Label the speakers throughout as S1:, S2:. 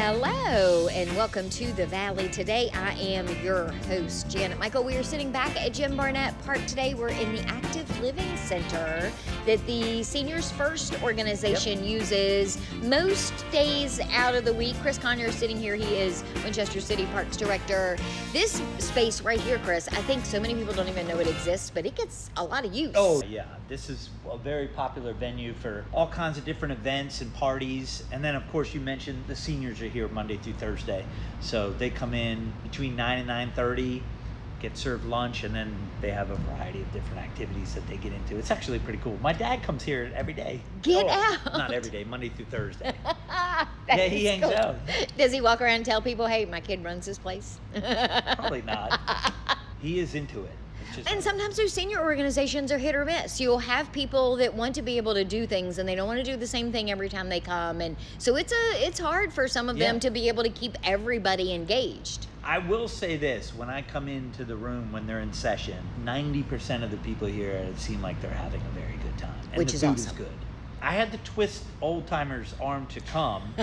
S1: Hello and welcome to the Valley. Today I am your host, Janet Michael. We are sitting back at Jim Barnett Park today. We're in the Active Living Center that the Seniors First organization uses most days out of the week. Chris Konyar is sitting here. He is Winchester City Parks Director. This space right here, Chris, I think so many people don't even know it exists, but it gets a lot of use.
S2: Oh, yeah. This is a very popular venue for all kinds of different events and parties. And then, of course, you mentioned the seniors are here Monday through Thursday. So they come in between 9 and 9:30, get served lunch, and then they have a variety of different activities that they get into. It's actually pretty cool. My dad comes here every day.
S1: Get out.
S2: Not every day, Monday through Thursday.
S1: Yeah,
S2: he hangs out.
S1: Does he walk around and tell people, hey, my kid runs this place?
S2: Probably not. He is into it.
S1: And sometimes those senior organizations are hit or miss. You'll have people that want to be able to do things and they don't want to do the same thing every time they come. And so it's hard for some of them to be able to keep everybody engaged.
S2: I will say this, when I come into the room when they're in session, 90% of the people here seem like they're having a very good time. And
S1: which
S2: the
S1: is
S2: food
S1: awesome.
S2: is good. I had to twist Old Timer's arm to come,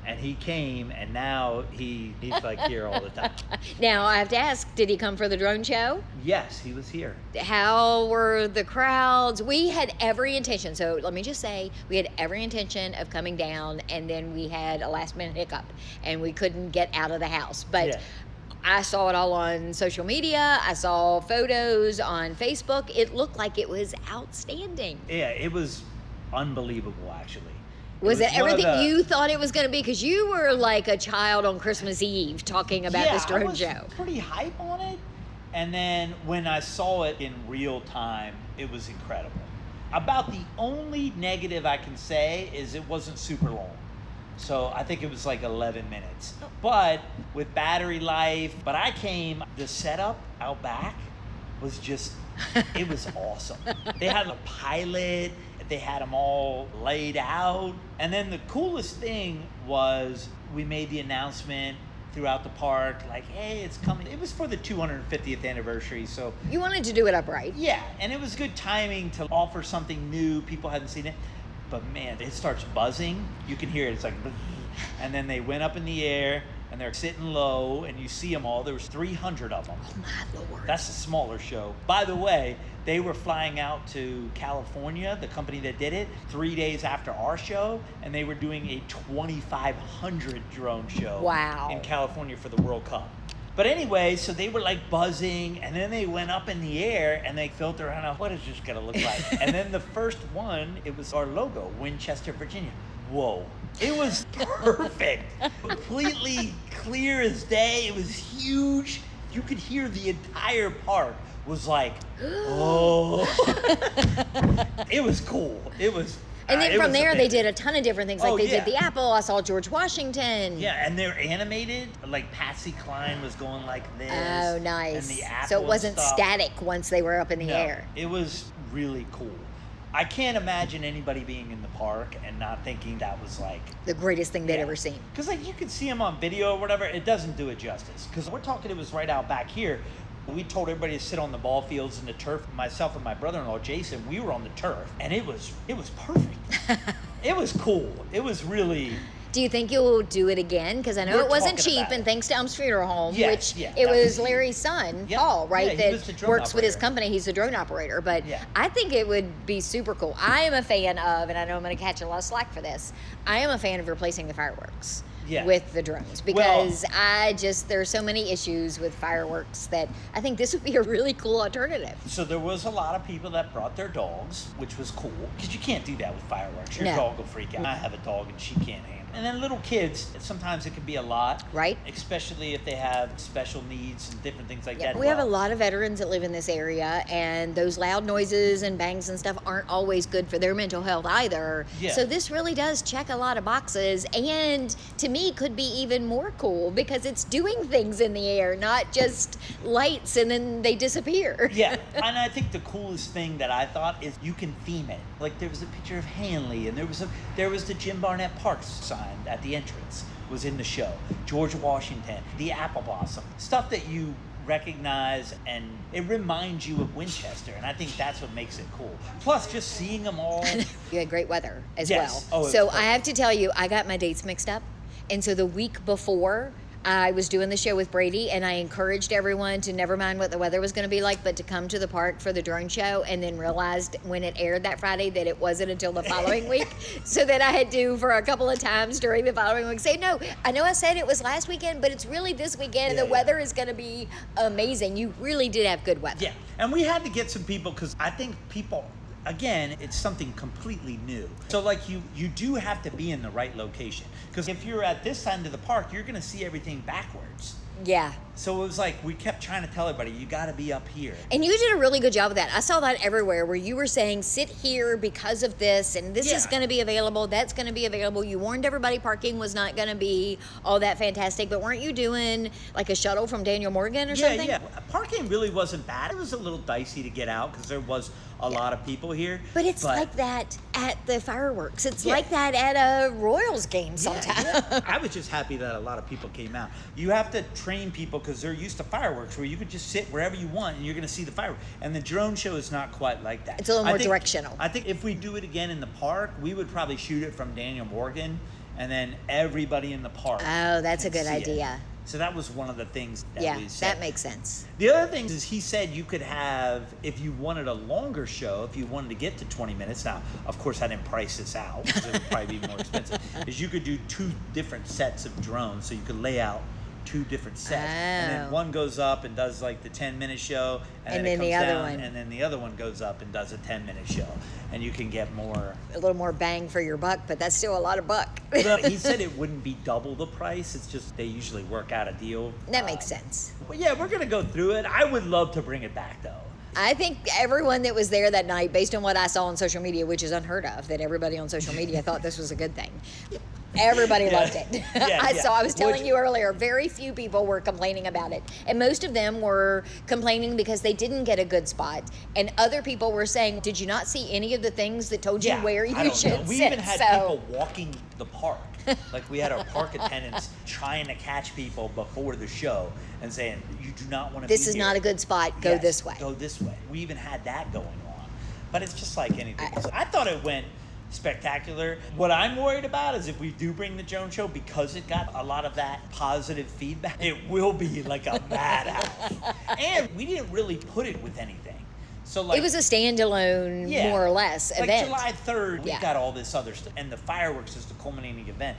S2: and he came, and now he's like here all the time.
S1: Now, I have to ask, did he come for the drone show?
S2: Yes, he was here.
S1: How were the crowds? We had every intention, so let me just say, we had every intention of coming down, and then we had a last-minute hiccup, and we couldn't get out of the house. But I saw it all on social media. I saw photos on Facebook. It looked like it was outstanding.
S2: Yeah, it was unbelievable, actually.
S1: Was it everything you thought it was going to be? Because you were like a child on Christmas Eve talking about this drone show.
S2: I was pretty hype on it. And then when I saw it in real time, it was incredible. About the only negative I can say is it wasn't super long. So I think it was like 11 minutes. But with battery life, the setup out back was just, it was awesome. They had a pilot. They had them all laid out. And then the coolest thing was we made the announcement throughout the park, like, hey, it's coming. It was for the 250th anniversary, so.
S1: You wanted to do it upright.
S2: Yeah, and it was good timing to offer something new. People hadn't seen it. But man, it starts buzzing. You can hear it, it's like, and then they went up in the air, and they're sitting low, and you see them all. There was 300 of them.
S1: Oh, my Lord.
S2: That's a smaller show. By the way, they were flying out to California, the company that did it, 3 days after our show, and they were doing a 2,500 drone show in California for the World Cup. But anyway, so they were like buzzing, and then they went up in the air, and they filtered around, what is this going to look like? And then the first one, it was our logo, Winchester, Virginia. Whoa. It was perfect. Completely clear as day. It was huge. You could hear the entire park was like, oh. It was cool. It was.
S1: And then from there, they did a ton of different things. Like they did the apple. I saw George Washington.
S2: Yeah, and they're animated. Like Patsy Cline was going like this.
S1: Oh, nice.
S2: And the apple
S1: so it wasn't static once they were up in the air.
S2: It was really cool. I can't imagine anybody being in the park and not thinking that was like
S1: the greatest thing they'd ever seen.
S2: Because like you can see them on video or whatever, it doesn't do it justice. Because we're talking, it was right out back here. We told everybody to sit on the ball fields and the turf. Myself and my brother-in-law Jason, we were on the turf, and it was perfect. It was cool. It was really.
S1: Do you think you'll do it again? Because I know it wasn't cheap, and thanks to Elm's Funeral Home, it was Larry's son, Paul, right, that works with his company. He's a drone operator. But I think it would be super cool. I am a fan of, and I know I'm going to catch a lot of slack for this, I am a fan of replacing the fireworks with the drones. Because there are so many issues with fireworks that I think this would be a really cool alternative.
S2: So there was a lot of people that brought their dogs, which was cool. Because you can't do that with fireworks. Your dog will freak out. I have a dog, and she can't handle it. And then little kids, sometimes it can be a lot.
S1: Right.
S2: Especially if they have special needs and different things like that.
S1: We have a lot of veterans that live in this area, and those loud noises and bangs and stuff aren't always good for their mental health either. Yeah. So this really does check a lot of boxes, and to me could be even more cool because it's doing things in the air, not just lights and then they disappear.
S2: Yeah, and I think the coolest thing that I thought is you can theme it. Like there was a picture of Hanley, and there was the Jim Barnett Park sign at the entrance was in the show. George Washington, the apple blossom, stuff that you recognize, and it reminds you of Winchester, and I think that's what makes it cool. Plus, just seeing them all.
S1: You had great weather as well.
S2: Oh,
S1: so I have to tell you, I got my dates mixed up. And so the week before, I was doing the show with Brady, and I encouraged everyone to never mind what the weather was going to be like, but to come to the park for the drone show, and then realized when it aired that Friday that it wasn't until the following week. So then I had to, for a couple of times during the following week, say, no, I know I said it was last weekend, but it's really this weekend, and the weather is going to be amazing. You really did have good weather.
S2: Yeah, and we had to get some people, because I think people... Again, it's something completely new. So like you do have to be in the right location. Because if you're at this end of the park, you're going to see everything backwards.
S1: Yeah.
S2: So it was like we kept trying to tell everybody, you got to be up here.
S1: And you did a really good job of that. I saw that everywhere where you were saying, sit here because of this, and this is going to be available, that's going to be available. You warned everybody parking was not going to be all that fantastic, but weren't you doing like a shuttle from Daniel Morgan or something?
S2: Yeah, parking really wasn't bad. It was a little dicey to get out because there was a lot of people here.
S1: But it's like that at the fireworks. It's like that at a Royals game sometimes.
S2: I was just happy that a lot of people came out. You have to train people because they're used to fireworks where you could just sit wherever you want and you're going to see the fireworks. And the drone show is not quite like that.
S1: It's a little more directional.
S2: I think if we do it again in the park, we would probably shoot it from Daniel Morgan, and then everybody in the park.
S1: Oh, that's a good idea.
S2: So that was one of the things that we said.
S1: That makes sense.
S2: The other thing is he said you could have, if you wanted a longer show, if you wanted to get to 20 minutes, now, of course, I didn't price this out because it would probably be more expensive, is you could do 2 different sets of drones. So you could lay out 2 different sets. And then one goes up and does like the 10-minute show, and then it comes
S1: the other
S2: down,
S1: one.
S2: and then the other one goes up and does a 10-minute show. And you can get a
S1: little more bang for your buck, but that's still a lot of buck.
S2: He said it wouldn't be double the price. It's just they usually work out a deal.
S1: That makes sense.
S2: But yeah, we're going to go through it. I would love to bring it back, though.
S1: I think everyone that was there that night, based on what I saw on social media, which is unheard of, that everybody on social media thought this was a good thing. Everybody loved it. I was telling you earlier, very few people were complaining about it. And most of them were complaining because they didn't get a good spot. And other people were saying, did you not see any of the things that told you where you should sit?
S2: We even had people walking the park. Like we had our park attendants trying to catch people before the show and saying, you do not want to be here.
S1: This is not a good spot. Go this way.
S2: Go this way. We even had that going on. But it's just like anything. I thought it went spectacular. What I'm worried about is if we do bring the drone show, because it got a lot of that positive feedback, it will be like a madhouse. And we didn't really put it with anything. So like,
S1: it was a standalone, more or less, event.
S2: Like July 3rd, we've got all this other stuff. And the fireworks is the culminating event.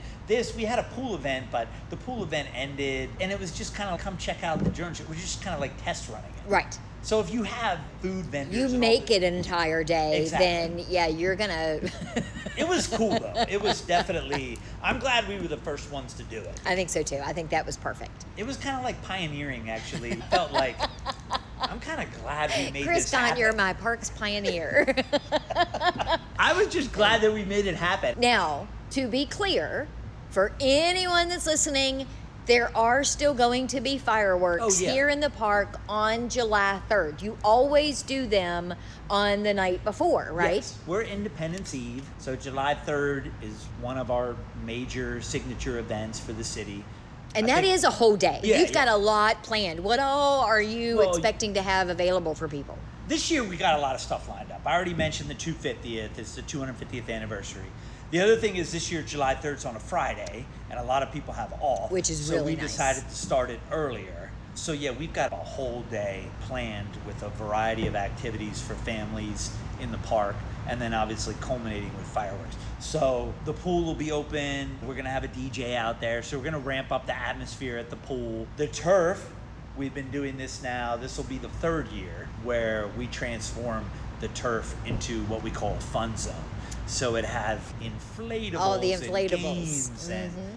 S2: We had a pool event, but the pool event ended, and it was just kind of come check out the drone show. We're just kind of like test running it.
S1: Right.
S2: So if you have food vendors,
S1: you make it an entire day, then you're gonna.
S2: It was cool though. It was definitely. I'm glad we were the first ones to do it.
S1: I think so too. I think that was perfect.
S2: It was kind of like pioneering, actually. It felt like I'm kind of glad we made this happen.
S1: Chris, you're my parks pioneer.
S2: I was just glad that we made it happen.
S1: Now, to be clear, for anyone that's listening, there are still going to be fireworks here in the park on July 3rd. You always do them on the night before, right?
S2: Yes. We're Independence Eve, so July 3rd is one of our major signature events for the city.
S1: And that is a whole day. You've got a lot planned. What all are you expecting to have available for people?
S2: This year we got a lot of stuff lined up. I already mentioned the 250th. It's the 250th anniversary. The other thing is this year, July 3rd is on a Friday, and a lot of people have off.
S1: Which is really nice.
S2: So we decided to start it earlier. So yeah, we've got a whole day planned with a variety of activities for families in the park, and then obviously culminating with fireworks. So the pool will be open. We're going to have a DJ out there. So we're going to ramp up the atmosphere at the pool. The turf, we've been doing this now. This will be the 3rd year where we transform the turf into what we call a fun zone. So it has inflatables, and games,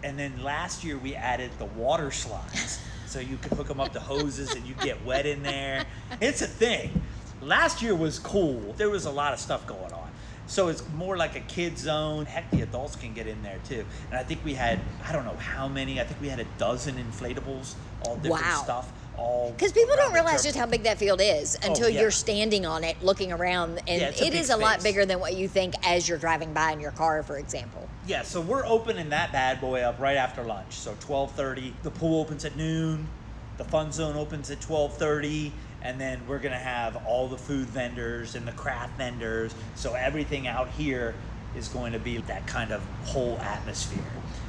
S2: and then last year we added the water slides. So you could hook them up to hoses and you get wet in there. It's a thing. Last year was cool. There was a lot of stuff going on. So it's more like a kid zone. Heck, the adults can get in there too. And I think we had, I don't know how many, I think we had 12 inflatables, all different stuff.
S1: Because people don't realize just how big that field is until you're standing on it, looking around, and it is a lot bigger than what you think as you're driving by in your car, for example.
S2: Yeah, so we're opening that bad boy up right after lunch. So 12:30, the pool opens at noon, the fun zone opens at 12:30, and then we're gonna have all the food vendors and the craft vendors. So everything out here is going to be that kind of whole atmosphere.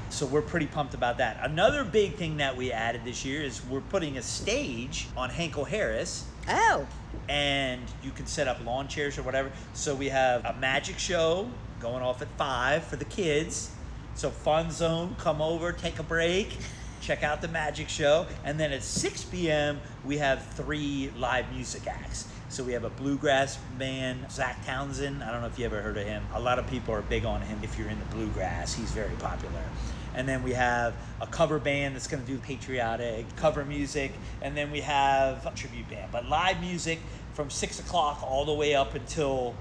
S2: So we're pretty pumped about that. Another big thing that we added this year is we're putting a stage on Hank O'Harris.
S1: Oh.
S2: And you can set up lawn chairs or whatever. So we have a magic show going off at 5 for the kids. So Fun Zone, come over, take a break, check out the magic show. And then at 6 p.m., we have 3 live music acts. So we have a bluegrass band, Zach Townsend. I don't know if you ever heard of him. A lot of people are big on him if you're into bluegrass. He's very popular. And then we have a cover band that's going to do patriotic cover music. And then we have a tribute band. But live music from 6 o'clock all the way up until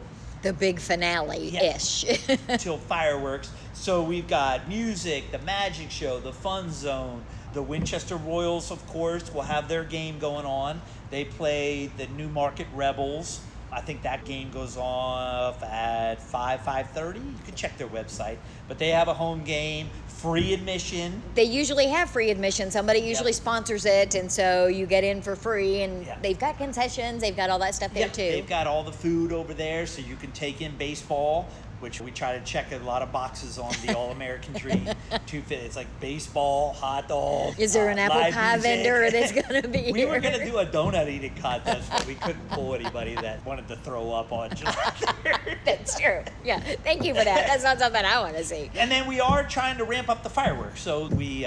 S1: the big finale-ish.
S2: Until fireworks. So we've got music, the magic show, the Fun Zone. The Winchester Royals, of course, will have their game going on. They play the Newmarket Rebels. I think that game goes off at 5:30. You can check their website. But they have a home game, free admission.
S1: They usually have free admission. Somebody usually sponsors it, and so you get in for free. And they've got concessions. They've got all that stuff there, too.
S2: They've got all the food over there, so you can take in baseball, which we try to check a lot of boxes on the All-American Dream. It's like baseball, hot dog.
S1: Is there an apple pie
S2: music
S1: vendor that's going to be
S2: We
S1: here?
S2: were going to do a donut eating contest, but we couldn't pull anybody that wanted to throw up on July 3rd.
S1: That's true. Yeah, thank you for that. That's not something I want to see.
S2: And then we are trying to ramp up the fireworks. So we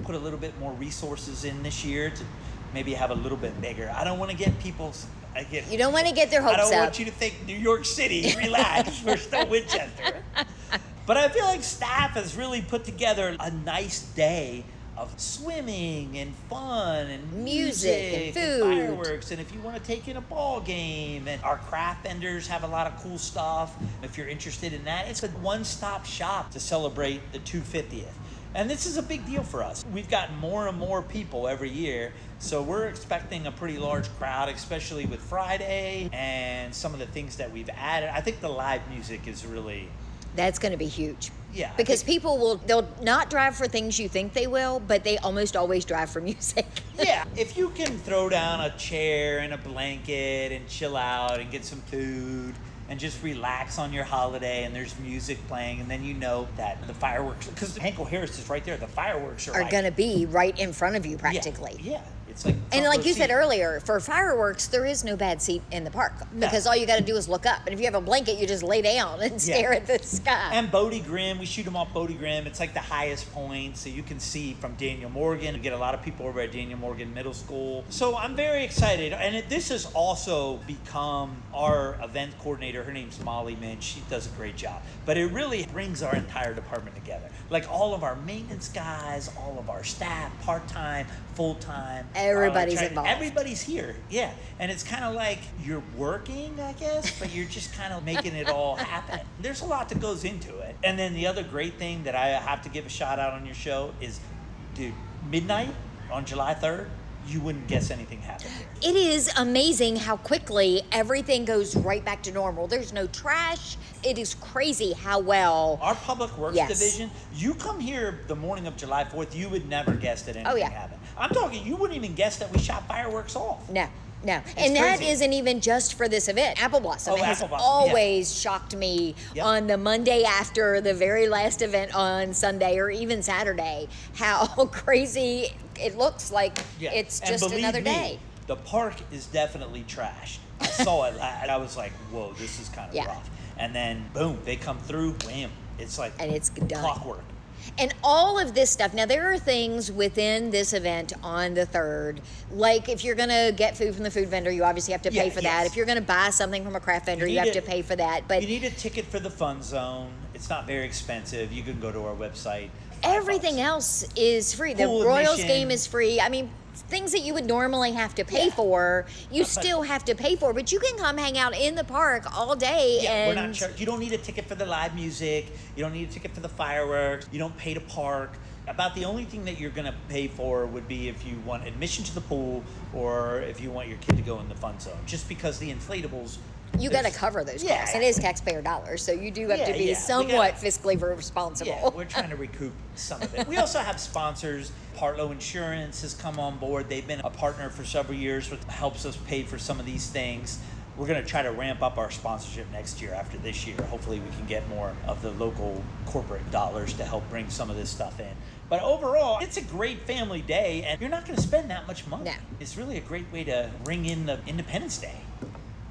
S2: put a little bit more resources in this year to maybe have a little bit bigger. I don't want to get people's...
S1: You don't want to get their hopes up.
S2: I don't want you to think New York City, relax, we're still Winchester. But I feel like staff has really put together a nice day of swimming and fun and
S1: music and food
S2: and fireworks. And if you want to take in a ball game, and our craft vendors have a lot of cool stuff. If you're interested in that, it's a one-stop shop to celebrate the 250th. And this is a big deal for us. We've got more and more people every year, so we're expecting a pretty large crowd, especially with Friday and some of the things that we've added. I think the live music is really...
S1: That's going to be huge.
S2: Yeah.
S1: Because they'll not drive for things you think they will, but they almost always drive for music.
S2: Yeah. If you can throw down a chair and a blanket and chill out and get some food and just relax on your holiday, and there's music playing, and then you know that the fireworks, because Hank O'Harris is right there, the fireworks are
S1: going to be right in front of you practically.
S2: Yeah. It's like,
S1: and like you said earlier, for fireworks, there is no bad seat in the park because all you got to do is look up. And if you have a blanket, you just lay down and stare at the sky.
S2: And Bodie Grimm, we shoot them off Bodie Grimm. It's like the highest point, so you can see from Daniel Morgan. We get a lot of people over at Daniel Morgan Middle School. So I'm very excited. And this has also become our event coordinator. Her name's Molly Minch. She does a great job. But it really brings our entire department together. Like all of our maintenance guys, all of our staff, part-time, full-time.
S1: Everybody's involved.
S2: Everybody's here, yeah. And it's kind of like you're working, I guess, but you're just kind of making it all happen. There's a lot that goes into it. And then the other great thing that I have to give a shout out on your show is, dude, midnight on July 3rd, you wouldn't guess anything happened here.
S1: It is amazing how quickly everything goes right back to normal. There's no trash. It is crazy how well...
S2: Our Public Works division, you come here the morning of July 4th, you would never guess that anything happened. I'm talking, you wouldn't even guess that we shot fireworks off.
S1: No.
S2: It's
S1: and that
S2: crazy.
S1: Isn't even just for this event. Apple Blossom has always shocked me on the Monday after the very last event on Sunday or even Saturday, how crazy it looks like it's just another day.
S2: The park is definitely trashed. I saw it and I was like, whoa, this is kind of rough. And then, boom, they come through, wham. It's like
S1: and it's done.
S2: Clockwork.
S1: And all of this stuff, now there are things within this event on the 3rd, like if you're going to get food from the food vendor, you obviously have to pay for that. If you're going to buy something from a craft vendor, you have to pay for that. But
S2: you need a ticket for the Fun Zone. It's not very expensive. You can go to our website.
S1: Everything else is free. The Royals game is free. I mean, things that you would normally have to pay for, you still have to pay for, but you can come hang out in the park all day. And
S2: we're not you don't need a ticket for the live music. You don't need a ticket for the fireworks. You don't pay to park. About the only thing that you're going to pay for would be if you want admission to the pool or if you want your kid to go in the Fun Zone. Just because the inflatables...
S1: You got to cover those costs. It is taxpayer dollars, so you do have to be somewhat fiscally responsible.
S2: Yeah, we're trying to recoup some of it. We also have sponsors. Partlow Insurance has come on board. They've been a partner for several years, which helps us pay for some of these things. we're going to try to ramp up our sponsorship next year after this year. Hopefully we can get more of the local corporate dollars to help bring some of this stuff in. But overall, it's a great family day, and you're not going to spend that much money.
S1: No.
S2: It's really a great way to ring in the Independence Day.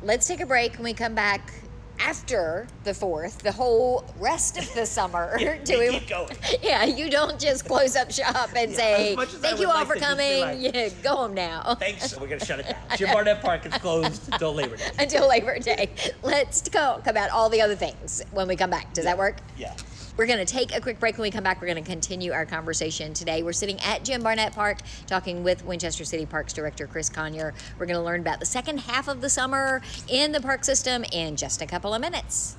S1: Let's take a break. When we come back after the 4th, the whole rest of the summer.
S2: Keep going.
S1: Yeah, you don't just close up shop and say, thank you all for coming. Yeah, go home now.
S2: Thanks. We're going to shut it down. Jim Barnett Park is closed until Labor Day.
S1: Until Labor Day. Let's talk about all the other things when we come back. Does that work?
S2: Yeah.
S1: We're going to take a quick break. When we come back, we're going to continue our conversation today. We're sitting at Jim Barnett Park talking with Winchester City Parks Director Chris Konyar. We're going to learn about the second half of the summer in the park system in just a couple of minutes.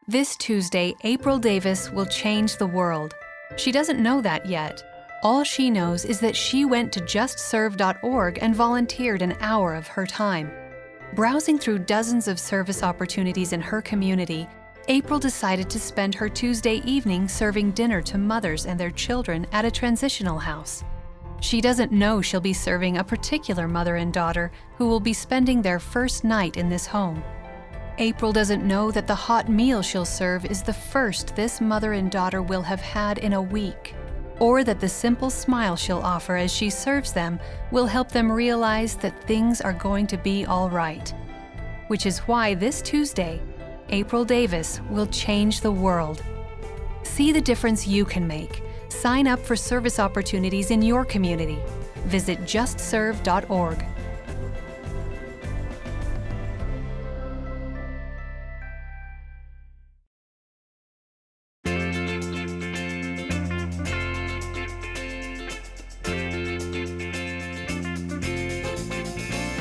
S3: This Tuesday, April Davis will change the world. She doesn't know that yet. All she knows is that she went to justserve.org and volunteered an hour of her time. Browsing through dozens of service opportunities in her community, April decided to spend her Tuesday evening serving dinner to mothers and their children at a transitional house. She doesn't know she'll be serving a particular mother and daughter who will be spending their first night in this home. April doesn't know that the hot meal she'll serve is the first this mother and daughter will have had in a week, or that the simple smile she'll offer as she serves them will help them realize that things are going to be all right. Which is why this Tuesday, April Davis will change the world. See the difference you can make. Sign up for service opportunities in your community. Visit justserve.org.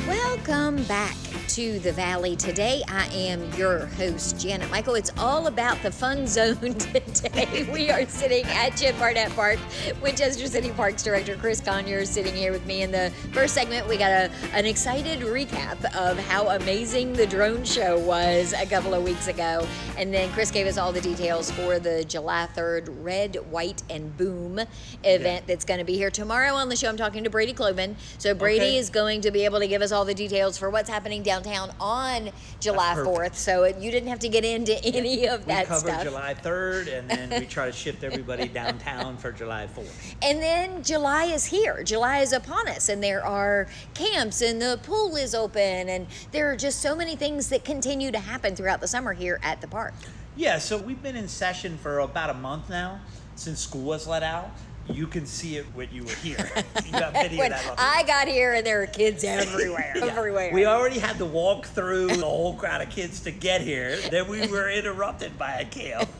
S1: Welcome back to the Valley. Today I am your host, Janet Michael. It's all about the fun zone today. We are sitting at Jim Barnett Park. Winchester City Parks Director Chris Konyar is sitting here with me. In the first segment, we got an excited recap of how amazing the drone show was a couple of weeks ago. And then Chris gave us all the details for the July 3rd Red, White, and Boom event that's going to be here tomorrow on the show. I'm talking to Brady Cloven. So Brady is going to be able to give us all the details for what's happening downtown on July 4th, so you didn't have to get into any of that stuff.
S2: We covered July 3rd, and then we try to shift everybody downtown for July 4th.
S1: And then July is here. July is upon us, and there are camps, and the pool is open, and there are just so many things that continue to happen throughout the summer here at the park.
S2: Yeah, so we've been in session for about a month now, since school was let out. You can see it when you were here. You got video
S1: when
S2: that
S1: I got here, and there were kids everywhere.
S2: Yeah.
S1: Everywhere.
S2: We already had to walk through the whole crowd of kids to get here. Then we were interrupted by a camp.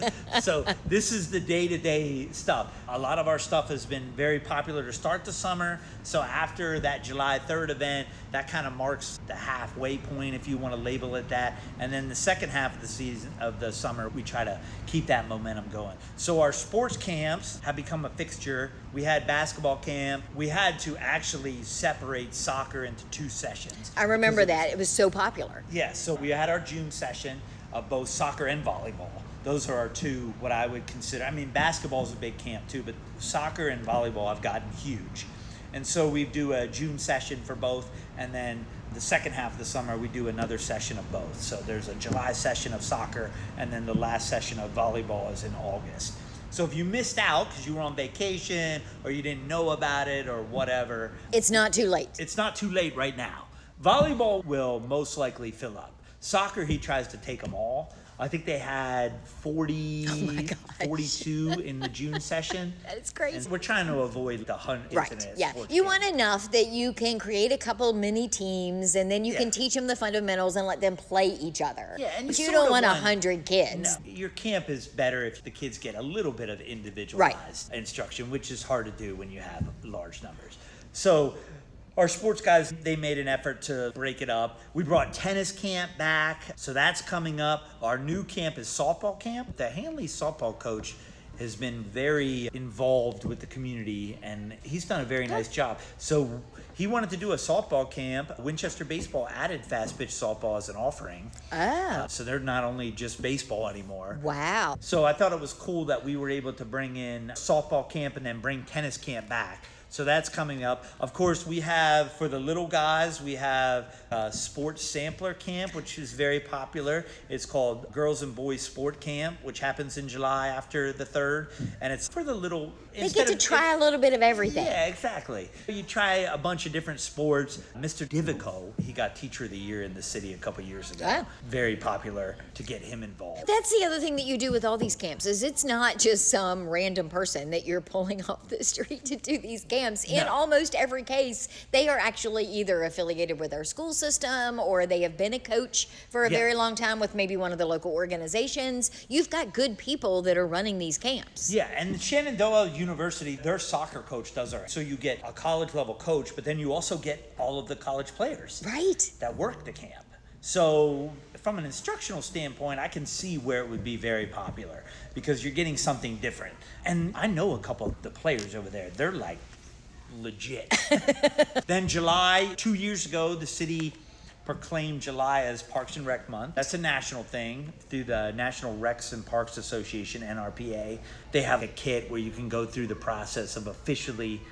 S2: So this is the day-to-day stuff. A lot of our stuff has been very popular to start the summer. So after that July 3rd event, that kind of marks the halfway point, if you want to label it that. And then the second half of the season of the summer, we try to keep that momentum going. So our sports camps have become a fixture. We had basketball camp. We had to actually separate soccer into two sessions.
S1: I remember that. It was so popular.
S2: Yeah, so we had our June session of both soccer and volleyball. Those are our two, what I would consider. I mean, basketball is a big camp too, but soccer and volleyball have gotten huge. And so we do a June session for both, and then the second half of the summer we do another session of both. So there's a July session of soccer, and then the last session of volleyball is in August. So if you missed out because you were on vacation or you didn't know about it or whatever,
S1: it's not too late.
S2: It's not too late right now. Volleyball will most likely fill up. Soccer, he tries to take them all. I think they had 42 in the June session.
S1: That's crazy.
S2: And we're trying to avoid the
S1: Right, yeah. You want enough that you can create a couple mini teams, and then you can teach them the fundamentals and let them play each other.
S2: Yeah, and
S1: but you don't want 100 kids.
S2: No, your camp is better if the kids get a little bit of individualized instruction, which is hard to do when you have large numbers. So our sports guys, they made an effort to break it up. We brought tennis camp back, so that's coming up. Our new camp is softball camp. The Hanley softball coach has been very involved with the community, and he's done a very nice job. So he wanted to do a softball camp. Winchester Baseball added fast pitch softball as an offering. So they're not only just baseball anymore.
S1: Wow.
S2: So I thought it was cool that we were able to bring in softball camp and then bring tennis camp back. So that's coming up. Of course, we have, for the little guys, we have a sports sampler camp, which is very popular. It's called Girls and Boys Sport Camp, which happens in July after the 3rd. And it's for the little...
S1: They get to try a little bit of everything.
S2: Yeah, exactly. You try a bunch of different sports. Mr. Divico, he got Teacher of the Year in the city a couple years ago.
S1: Oh.
S2: Very popular to get him involved.
S1: That's the other thing that you do with all these camps is it's not just some random person that you're pulling off the street to do these camps. In almost every case, they are actually either affiliated with our school system or they have been a coach for a very long time with maybe one of the local organizations. You've got good people that are running these camps.
S2: Yeah, and Shenandoah University, their soccer coach does it. So you get a college level coach, but then you also get all of the college players that work the camp. So from an instructional standpoint, I can see where it would be very popular because you're getting something different. And I know a couple of the players over there. They're like legit. Then July, 2 years ago, the city proclaimed July as Parks and Rec Month. That's a national thing through the National Recs and Parks Association, NRPA. They have a kit where you can go through the process of officially.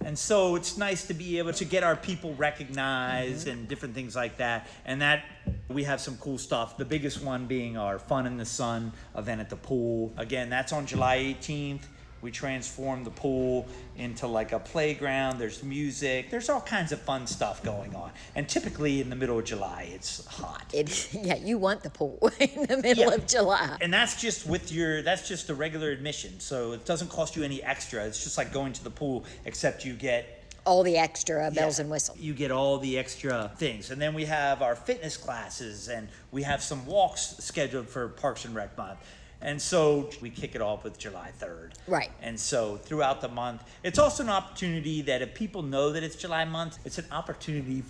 S2: And so it's nice to be able to get our people recognized and different things like that. And that we have some cool stuff. The biggest one being our Fun in the Sun event at the pool. Again, that's on July 18th. We transform the pool into like a playground. There's music. There's all kinds of fun stuff going on. And typically in the middle of July, it's hot.
S1: You want the pool in the middle of July.
S2: And that's just that's just the regular admission. So it doesn't cost you any extra. It's just like going to the pool, except you get
S1: all the extra bells and whistles.
S2: You get all the extra things. And then we have our fitness classes and we have some walks scheduled for Parks and Rec Month. And so we kick it off with July 3rd.
S1: Right.
S2: And so throughout the month, it's also an opportunity that if people know that it's July month, it's an opportunity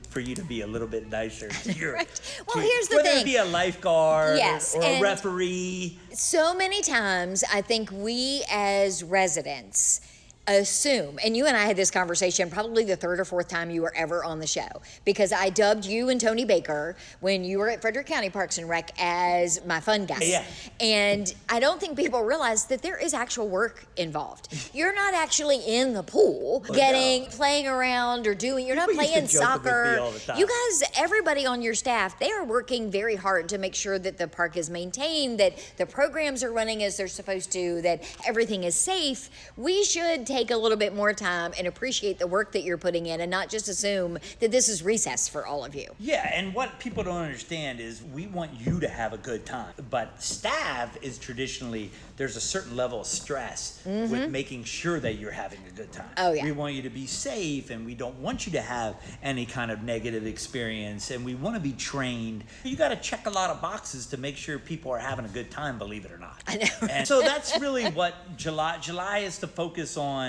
S2: for you to be a little bit nicer to your...
S1: Right. Well, here's the thing.
S2: Whether it be a lifeguard or a
S1: and
S2: referee.
S1: So many times, I think we as residents assume, and you and I had this conversation probably the 3rd or 4th time you were ever on the show, because I dubbed you and Tony Baker when you were at Frederick County Parks and Rec as my fun guys.
S2: Yeah.
S1: And I don't think people realize that there is actual work involved. You're not actually in the pool playing around or you're not playing soccer. You guys, everybody on your staff, they are working very hard to make sure that the park is maintained, that the programs are running as they're supposed to, that everything is safe. We should take a little bit more time and appreciate the work that you're putting in and not just assume that this is recess for all of you.
S2: Yeah, and what people don't understand is we want you to have a good time. But staff is traditionally, there's a certain level of stress with making sure that you're having a good time.
S1: Oh, yeah.
S2: We want you to be safe and we don't want you to have any kind of negative experience and we want to be trained. You got to check a lot of boxes to make sure people are having a good time, believe it or not.
S1: I know.
S2: And so that's really what July is to focus on.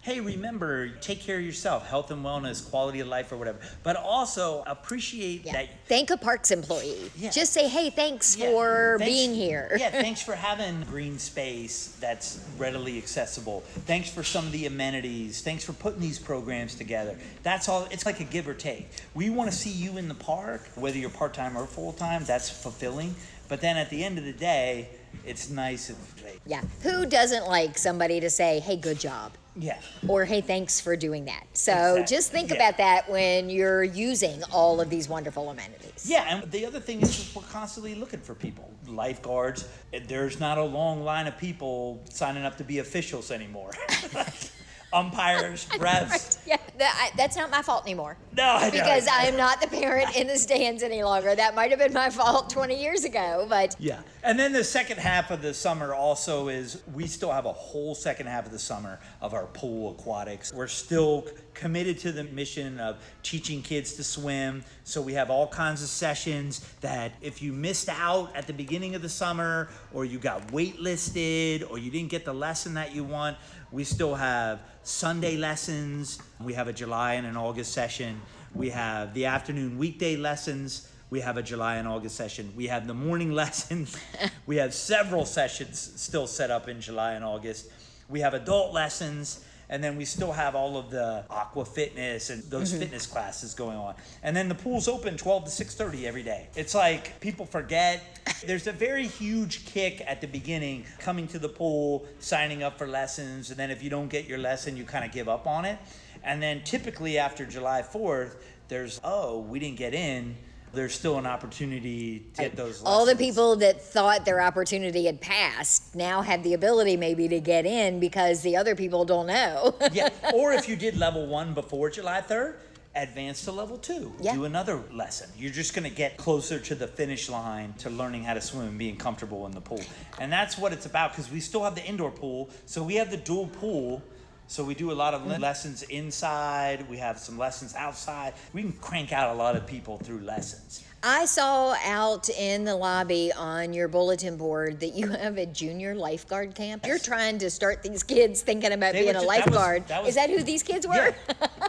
S2: Hey, remember, take care of yourself, health and wellness, quality of life or whatever, but also appreciate that.
S1: Thank a parks employee. Yeah. Just say, hey, thanks for being here.
S2: Yeah, thanks for having green space that's readily accessible. Thanks for some of the amenities. Thanks for putting these programs together. That's all. It's like a give or take. We want to see you in the park, whether you're part-time or full-time, that's fulfilling. But then at the end of the day, it's nice if
S1: who doesn't like somebody to say, hey, good job?
S2: Yeah.
S1: Or, hey, thanks for doing that. So just think about that when you're using all of these wonderful amenities.
S2: Yeah, and the other thing is we're constantly looking for people. Lifeguards, there's not a long line of people signing up to be officials anymore. Umpires, refs.
S1: Yeah, that's not my fault anymore.
S2: No,
S1: because I am not the parent in the stands any longer. That might have been my fault 20 years ago, but...
S2: Yeah, and then the second half of the summer also is we still have a whole second half of the summer of our pool aquatics. We're still committed to the mission of teaching kids to swim. So we have all kinds of sessions that if you missed out at the beginning of the summer or you got waitlisted or you didn't get the lesson that you want, we still have Sunday lessons. We have a July and an August session. We have the afternoon weekday lessons. We have a July and August session. We have the morning lessons. We have several sessions still set up in July and August. We have adult lessons. And then we still have all of the aqua fitness and those fitness classes going on. And then the pool's open 12 to 6:30 every day. It's like people forget There's a very huge kick at the beginning, coming to the pool, signing up for lessons, and then if you don't get your lesson, you kind of give up on it. And then typically after July 4th, there's, we didn't get in. There's still an opportunity to get those lessons.
S1: All the people that thought their opportunity had passed now have the ability maybe to get in because the other people don't know.
S2: Yeah, or if you did level 1 before July 3rd, advance to level 2. Yeah. Do another lesson. You're just going to get closer to the finish line to learning how to swim and being comfortable in the pool. And that's what it's about, because we still have the indoor pool. So we have the dual pool. So we do a lot of lessons inside. We have some lessons outside. We can crank out a lot of people through lessons.
S1: I saw out in the lobby on your bulletin board that you have a junior lifeguard camp. You're trying to start these kids thinking about being a lifeguard.
S2: Is
S1: that who these kids were?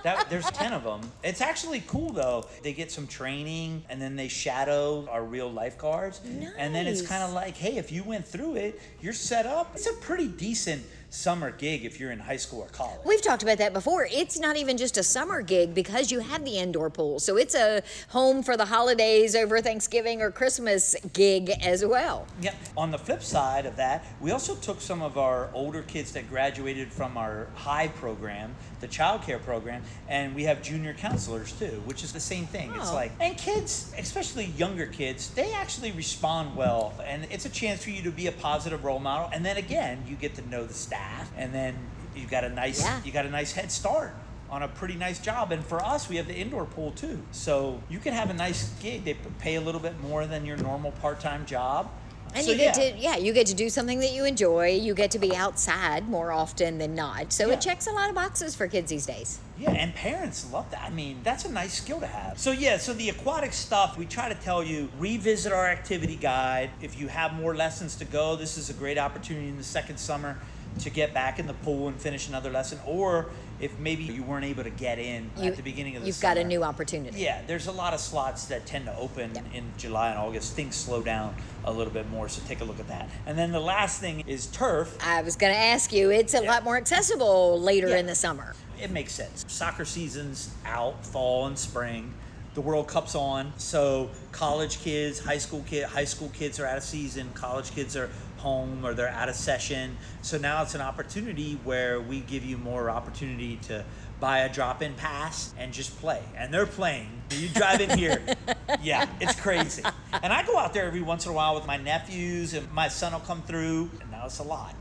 S2: Yeah, there's 10 of them. It's actually cool, though. They get some training, and then they shadow our real lifeguards.
S1: Nice.
S2: And then it's kind of like, hey, if you went through it, you're set up. It's a pretty decent summer gig if you're in high school or college.
S1: We've talked about that before. It's not even just a summer gig because you have the indoor pool. So it's a home for the holidays over Thanksgiving or Christmas gig as well.
S2: Yeah. On the flip side of that, we also took some of our older kids that graduated from our high program, the child care program, and we have junior counselors too, which is the same thing. It's like, and kids, especially younger kids, they actually respond well, and it's a chance for you to be a positive role model. And then again, you get to know the staff, and then you got a nice head start on a pretty nice job. And for us, we have the indoor pool too, so you can have a nice gig. They pay a little bit more than your normal part-time job.
S1: And so, you get to do something that you enjoy. You get to be outside more often than not. So it checks a lot of boxes for kids these days.
S2: Yeah, and parents love that. I mean, that's a nice skill to have. So so the aquatic stuff, we try to tell you, revisit our activity guide. If you have more lessons to go, this is a great opportunity in the second summer to get back in the pool and finish another lesson. Or if maybe you weren't able to get in at the beginning of the summer.
S1: You've got a new opportunity.
S2: Yeah, there's a lot of slots that tend to open in July and August. Things slow down a little bit more, so take a look at that. And then the last thing is turf.
S1: I was going to ask you, it's a lot more accessible later in the summer.
S2: It makes sense. Soccer season's out, fall and spring. The World Cup's on, so college kids, high school kids are out of season, college kids are home or they're out of session. So now it's an opportunity where we give you more opportunity to buy a drop-in pass and just play. And they're playing. You drive in here, it's crazy. And I go out there every once in a while with my nephews, and my son will come through, and now it's a lot.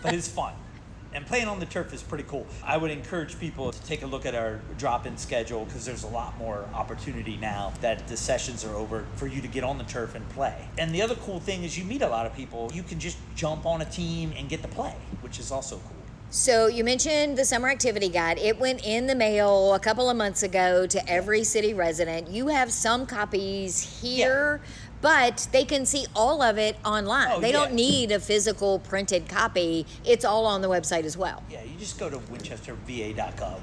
S2: But it's fun. And playing on the turf is pretty cool. I would encourage people to take a look at our drop-in schedule, because there's a lot more opportunity now that the sessions are over for you to get on the turf and play. And the other cool thing is you meet a lot of people. You can just jump on a team and get to play, which is also cool.
S1: So you mentioned the summer activity guide. It went in the mail a couple of months ago to every city resident. You have some copies here. But they can see all of it online. They don't need a physical printed copy. It's all on the website as well.
S2: Yeah, you just go to winchesterva.gov.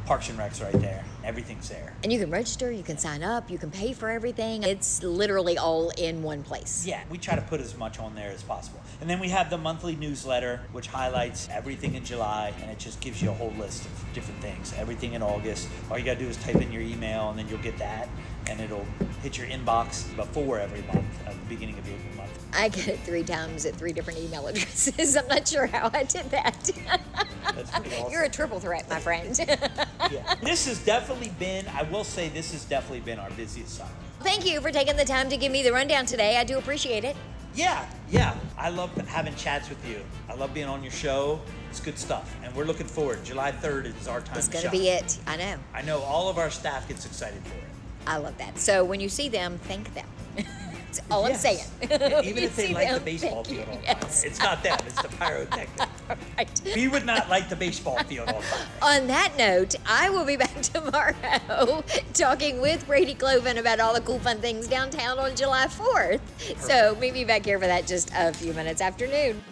S2: Parks and Rec's right there. Everything's there.
S1: And you can register, you can sign up, you can pay for everything. It's literally all in one place.
S2: Yeah, we try to put as much on there as possible. And then we have the monthly newsletter, which highlights everything in July, and it just gives you a whole list of different things. Everything in August. All you gotta do is type in your email, and then you'll get that, and it'll hit your inbox before every month, at the beginning of every month.
S1: I get it 3 times at 3 different email addresses. I'm not sure how I did that.
S2: That's pretty awesome.
S1: You're a triple threat, my friend.
S2: This has definitely been, I will say, this has definitely been our busiest summer.
S1: Thank you for taking the time to give me the rundown today. I do appreciate it.
S2: Yeah. I love having chats with you. I love being on your show. It's good stuff. And we're looking forward. July 3rd is our time.
S1: It's going to be it. I know.
S2: I know all of our staff gets excited for it.
S1: I love that. So when you see them, thank them. That's all I'm saying.
S2: Even if they light the baseball field on fire. It's not them, it's the pyrotechnics.
S1: Right.
S2: We would not light the baseball field on fire.
S1: On that note, I will be back tomorrow talking with Brady Cloven about all the cool fun things downtown on July 4th. So meet me back here for that just a few minutes after noon.